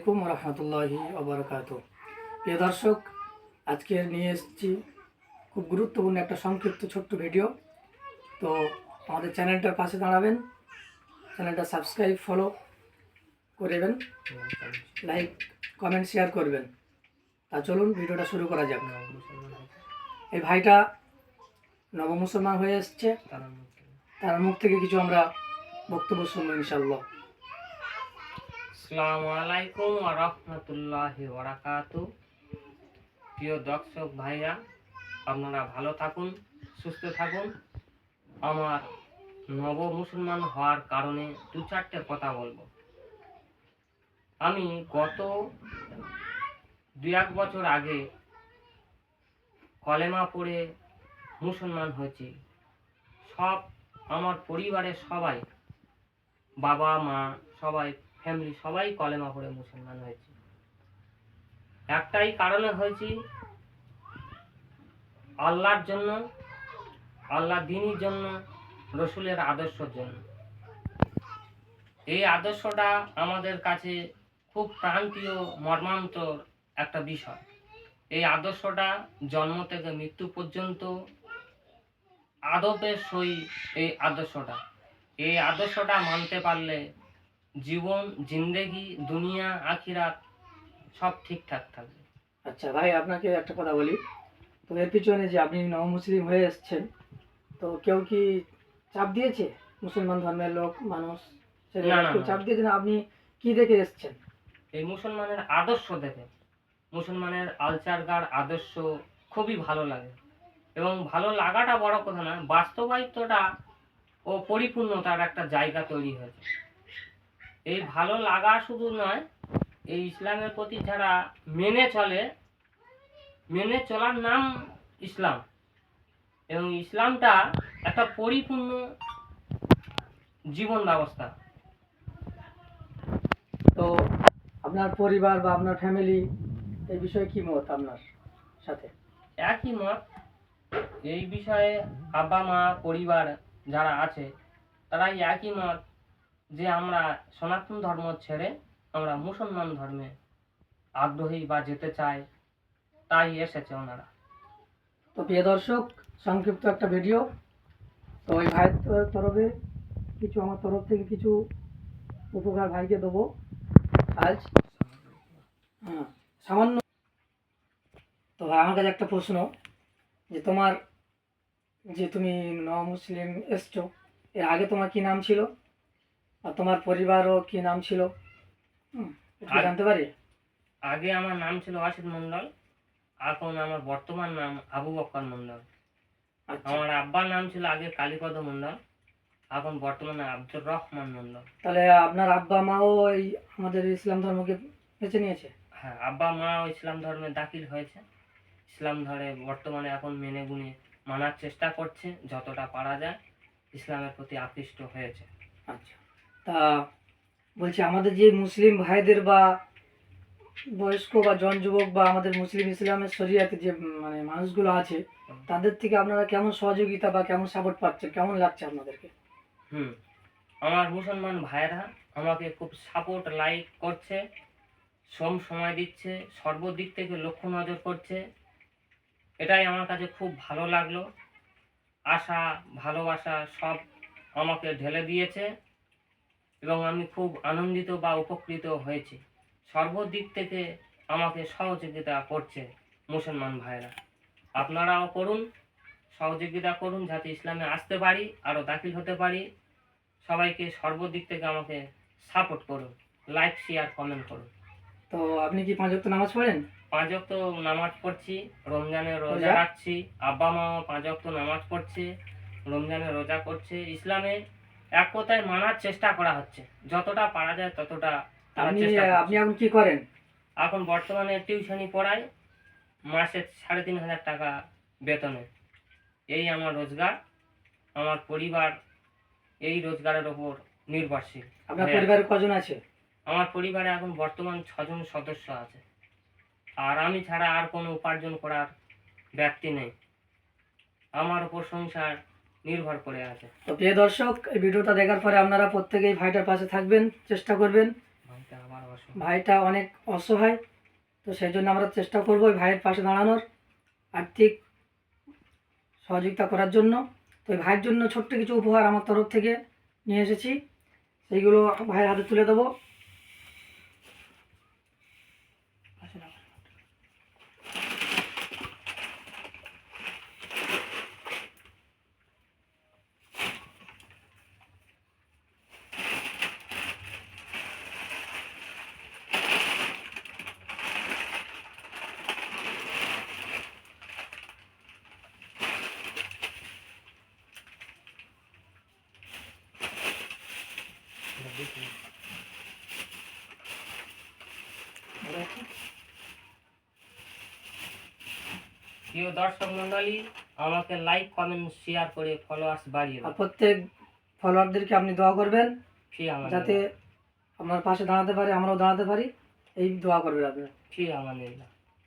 আসসালামু আলাইকুম রহমতুল্লাহি ওবরাকাতুহু। প্রিয় দর্শক, আজকে নিয়ে এসেছি খুব গুরুত্বপূর্ণ একটা সংক্ষিপ্ত ছোট্ট ভিডিও। তো আমাদের চ্যানেলটার পাশে দাঁড়াবেন, চ্যানেলটা সাবস্ক্রাইব ফলো করবেন, লাইক কমেন্ট শেয়ার করবেন। তা চলুন ভিডিওটা শুরু করা যাক। এই ভাইটা নব মুসলমান হয়ে এসছে, তার মুখ থেকে কিছু আমরা বক্তব্য শুনবো ইনশাআল্লাহ। আসসালামু আলাইকুম ওয়া রাহমাতুল্লাহি ওয়া বারাকাতুহু। প্রিয় দর্শক ভাইরা, আপনারা ভালো থাকুন, সুস্থ থাকুন। আমার নব মুসলমান হওয়ার কারণে দু চারটে কথা বলবো। আমি গত 2-1 বছর আগে কলেমা পড়ে মুসলমান হয়েছি। আমার পরিবারের সবাই, বাবা মা সবাই, ফ্যামিলি সবাই কলেমা পড়ে মুসলমান হয়েছে। একটাই কারণে হয়েছি, আল্লাহর জন্য, আল্লাহ দ্বীনের জন্য, রসুলের আদর্শের জন্য। এই আদর্শটা আমাদের কাছে খুব প্রান্তীয় মর্মান্তর একটা বিষয়। এই আদর্শটা জন্ম থেকে মৃত্যু পর্যন্ত আদবের সহিত এই আদর্শটা মানতে পারলে জীবন, জিন্দেগি, দুনিয়া, আখিরাত সব ঠিকঠাক থাকবে। আচ্ছা ভাই, আপনাকে একটা কথা বলি। তো এর পিছনে যে আপনি নব মুসলিম হয়ে এসছেন, তো কেউ কি চাপ দিয়েছে? মুসলমান ধর্মের লোক মানুষ কেউ চাপ দিয়েছে না? আপনি কি দেখে এসছেন? এই মুসলমানের আদর্শ দেখে, মুসলমানের আলচারগার আদর্শ খুবই ভালো লাগে। এবং ভালো লাগাটা বড় কথা না, বাস্তবায়িতটা ও পরিপূর্ণতার একটা জায়গা তৈরি হয়েছে। এই ভালো লাগা শুধু নয়, এই ইসলামের প্রতি যারা মেনে চলার নাম ইসলাম। এবং ইসলামটা একটা পরিপূর্ণ জীবন ব্যবস্থা। তো আপনার পরিবার বা আপনার ফ্যামিলি এই বিষয়ে কি মত আপনার সাথে? একই মত এই বিষয়ে। আব্বা মা পরিবার যারা আছে তারাই একই মত যে আমরা সনাতন ধর্ম ছেড়ে আমরা মুসলমান ধর্মে আগ্রহী বা যেতে চাই, তাই এসেছে ওনারা। তো প্রিয় দর্শক, সংক্ষিপ্ত একটা ভিডিও। তো ওই ভাইয়ের তরফে কিছু, আমার তরফ থেকে কিছু উপকার ভাইকে দেবো আজ। হ্যাঁ, সামান্য। তো ভাই, আমার কাছে একটা প্রশ্ন, যে তোমার, যে তুমি মুসলিম এসছো, এর আগে তোমার কি নাম ছিল আর তোমার পরিবারও কি নাম ছিল, একটু জানতে পারি? আগে আমার নাম ছিল অসিত মন্ডল, এখন আমার বর্তমান নাম আবু বকর মন্ডল। আচ্ছা। আমার আব্বার নাম ছিল আগে কালীপদ মন্ডল, এখন বর্তমানে আব্দুর রহমান মন্ডল। তাহলে আপনার আব্বা মাও এই আমাদের ইসলাম ধর্মকে বেছে নিয়েছে? হ্যাঁ, আব্বা মা ইসলাম ধর্মে দাখিল হয়েছে। ইসলাম ধরে বর্তমানে এখন মেনে গুনে মানার চেষ্টা করছে, যতটা পারা যায় ইসলামের প্রতি আকৃষ্ট হয়েছে। আচ্ছা, তা বলছি, আমাদের যে মুসলিম ভাইদের বা বয়স্ক বা জন যুবক বা আমাদের মুসলিম ইসলামের শরিয়াতে যে মানে মানুষগুলো আছে, তাদের থেকে আপনারা কেমন সহযোগিতা বা কেমন সাপোর্ট পাচ্ছেন, কেমন লাগছে আপনাদেরকে? আমার মুসলমান ভাইরা আমাকে খুব সাপোর্ট, লাইক করছে, সময় দিচ্ছে, সর্বদিক থেকে লক্ষ্য নজর করছে। এটাই আমার কাছে খুব ভালো লাগলো। আশা, ভালোবাসা সব আমাকে ঢেলে দিয়েছে এবং আমি খুব আনন্দিত বা উপকৃত হয়েছি। সর্বদিক থেকে আমাকে সহযোগিতা করছে মুসলমান ভাইরা। আপনারাও করুন, সহযোগিতা করুন, যাতে ইসলামে আসতে পারি, আরও দাখিল হতে পারি। সবাইকে সর্বদিক থেকে আমাকে সাপোর্ট করুন, লাইক, শেয়ার, কমেন্ট করুন। তো আপনি কি 5 ওয়াক্ত নামাজ পড়েন? 5 ওয়াক্ত নামাজ পড়ছি, রমজানে রোজা রাখছি। আব্বা মা 5 ওয়াক্ত নামাজ পড়ছে, রমজানে রোজা করছে। ইসলামে এক কথায় মানার চেষ্টা করা হচ্ছে, যতটা পারা যায় ততটা। আপনি এখন কি করেন? এখন বর্তমানে টিউশনি পড়াই, মাসে 3,500 টাকা বেতনে। এই আমার রোজগার। আমার পরিবার এই রোজগারের ওপর নির্ভরশীল। আপনার পরিবারে কজন আছে? আমার পরিবারে এখন বর্তমান 6 জন সদস্য আছে, আর আমি ছাড়া আর কোনো উপার্জন করার ব্যক্তি নেই। আমার উপর সংসার নির্ভর করে আছে। তো প্রিয় দর্শক, এই ভিডিওটা দেখার পরে আপনারা প্রত্যেকেই ভাইটার পাশে থাকবেন, চেষ্টা করবেন। অসহায়। ভাইটা অনেক অসহায়, তো সেই জন্য আমরা চেষ্টা করবো ওই ভাইয়ের পাশে দাঁড়ানোর, আর্থিক সহযোগিতা করার জন্য। তো ওই ভাইয়ের জন্য ছোট্ট কিছু উপহার আমার তরফ থেকে নিয়ে এসেছি, সেইগুলো ভাইয়ের হাতে তুলে দেবো। প্রিয় দর্শক মন্ডলী, আমাকে লাইক কমেন্ট শেয়ার করে ফলোয়ার্স বাড়িয়ে আর দেন। প্রত্যেক ফলোয়ারদেরকে আপনি দোয়া করবেন ফি আমার যাতে আপনার পাশে দাঁড়াতে পারে, আমরাও দাঁড়াতে পারি, এই দোয়া করবেন আপনি। ফি আমার